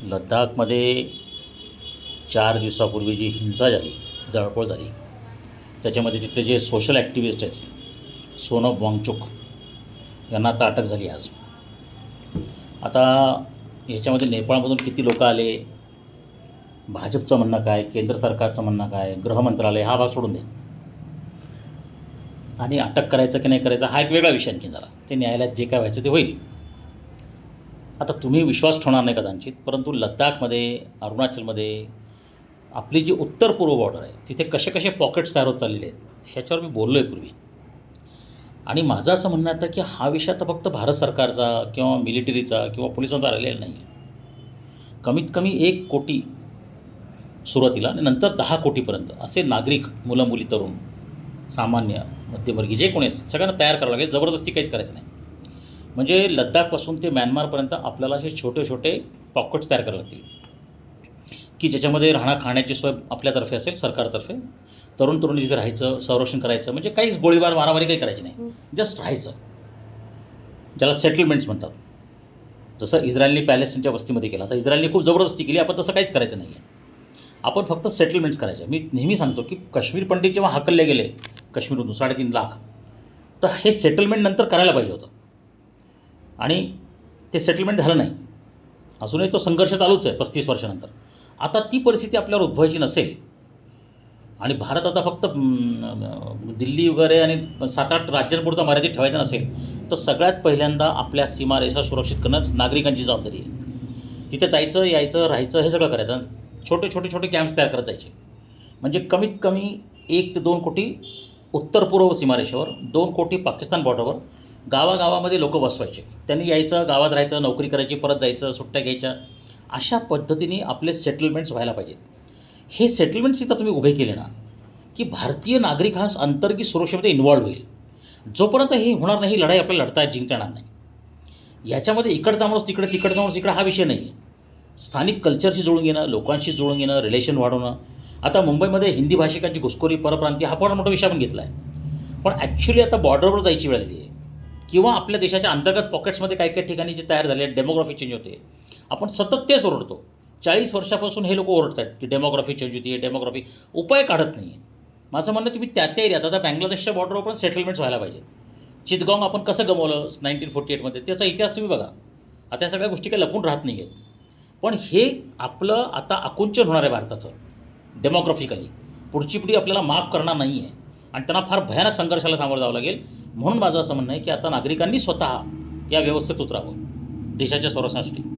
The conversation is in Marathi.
लद्दाखमध्ये 4 दिवसापूर्वी जी हिंसा झाली, जळपोळ झाली, त्याच्यामध्ये तिथले जे सोशल ॲक्टिव्हिस्ट आहेत सोनम वांगचुक यांना आता अटक झाली आज. आता ह्याच्यामध्ये नेपाळमधून किती लोक आले, भाजपचं म्हणणं काय, केंद्र सरकारचं म्हणणं काय, गृह मंत्रालय, हा भाग सोडून द्या. आणि अटक करायचं की नाही करायचं हा एक वेगळा विषय आणखी जरा, ते न्यायालयात जे काय व्हायचं ते होईल. आता तुम्ही विश्वास ठेवणार नाही कदाचित, परंतु लद्दाखमध्ये, अरुणाचलमध्ये आपली जी उत्तर पूर्व बॉर्डर आहे तिथे कसे कसे पॉकेट्स तयार होत चाललेले आहेत ह्याच्यावर मी बोललो आहे पूर्वी. आणि माझं असं म्हणणं आहे की हा विषय आता फक्त भारत सरकारचा किंवा मिलिटरीचा किंवा पोलिसांचा राहिलेला नाही आहे. कमीत कमी 1 कोटी सुरुवातीला आणि नंतर 10 कोटीपर्यंत असे नागरिक, मुलं मुली, तरुण, सामान्य, मध्यमवर्गीय जे कोणी असतील सगळ्यांना तयार करावं लागेल. जबरदस्ती काहीच करायचं नाही. म्हणजे लद्दाखपासून ते म्यानमारपर्यंत आपल्याला असे छोटे छोटे पॉकेट्स तयार करावे लागतील की ज्याच्यामध्ये खाण्याची सोय आपल्यातर्फे असेल, सरकारतर्फे. तरुण तरुणी तिथे राहायचं, संरक्षण करायचं, म्हणजे काहीच गोळीबार मारामारी काही करायची नाही, जस्ट राहायचं, ज्याला सेटलमेंट्स म्हणतात. जसं इस्रायलने पॅलेस्टाईनच्या वस्तीमध्ये केलं, आता इस्रायलने खूप जबरदस्ती केली, आपण तसं काहीच करायचं नाही आहे. आपण फक्त सेटलमेंट्स करायचे. मी नेहमी सांगतो की काश्मीर पंडित जेव्हा हाकलले गेले काश्मीरमधून 3.5 लाख, तर हे सेटलमेंट नंतर करायला पाहिजे होतं आणि ते सेटलमेंट झालं नाही. अजूनही तो संघर्ष चालूच आहे 35 वर्षानंतर. आता ती परिस्थिती आपल्यावर उद्भवायची नसेल आणि भारत आता फक्त दिल्ली वगैरे आणि 7-8 राज्यांपुरता मर्यादित ठेवायचं नसेल, तर सगळ्यात पहिल्यांदा आपल्या सीमारेषा सुरक्षित करणं नागरिकांची जबाबदारी आहे. तिथे जायचं, यायचं, राहायचं, हे सगळं करायचं. छोटे कॅम्प्स तयार करत जायचे. म्हणजे कमीत कमी 1 ते 2 कोटी उत्तर पूर्व सीमारेषेवर, 2 कोटी पाकिस्तान बॉर्डरवर गावागावामध्ये लोक बसवायचे. त्यांनी यायचं, गावात राहायचं, नोकरी करायची, परत जायचं, सुट्ट्या घ्यायच्या. अशा पद्धतीने आपले सेटलमेंट्स व्हायला पाहिजेत. हे सेटलमेंट्स इथं तुम्ही उभे केले ना की भारतीय नागरिक हा अंतर्गत सुरक्षेमध्ये इन्वॉल्व होईल. जोपर्यंत हे होणार नाही, ही लढाई आपल्याला लढता जिंकता येणार नाही. याच्यामध्ये इकडचा माणूस तिकडे, तिकडचा माणूस इकडे, हा विषय नाही आहे. स्थानिक कल्चरशी जुळून घेणं, लोकांशी जुळून घेणं, रिलेशन वाढवणं. आता मुंबईमध्ये हिंदी भाषिकांची घुसखोरी, परप्रांतीय, हा फार मोठा विषय आपण घेतला आहे. पण ॲक्च्युली आता बॉर्डरवर जायची वेळ आली आहे किंवा आपल्या देशाच्या अंतर्गत पॉकेट्समध्ये काही काही ठिकाणी जे तयार झाले आहेत, डेमोग्राफी चेंज होते. आपण सतत तेच ओरडतो. 40 वर्षापासून हे लोक ओरडत आहेत की डेमोग्राफी चेंज होती आहे, डेमोग्राफी. उपाय काढत नाही आहे. माझं म्हणणं तुम्ही त्या एरियात, आता बांगलादेशच्या बॉर्डरवर पण सेटलमेंट्स व्हायला पाहिजेत. चितगांग आपण कसं गमवलं 1948मध्ये, त्याचा इतिहास तुम्ही बघा. आता या सगळ्या गोष्टी काही लपून राहत नाही आहेत. पण हे आपलं आता आकुंचन होणार आहे भारताचं डेमोग्राफिकली. पुढची पिढी आपल्याला माफ करणार नाही आहे आणि त्यांना फार भयानक संघर्षाला सामोरं जावं लागेल. म्हणून माझं असं म्हणणं आहे की आता नागरिकांनी स्वतः या व्यवस्थेत उतरावं देशाच्या संरक्षणासाठी.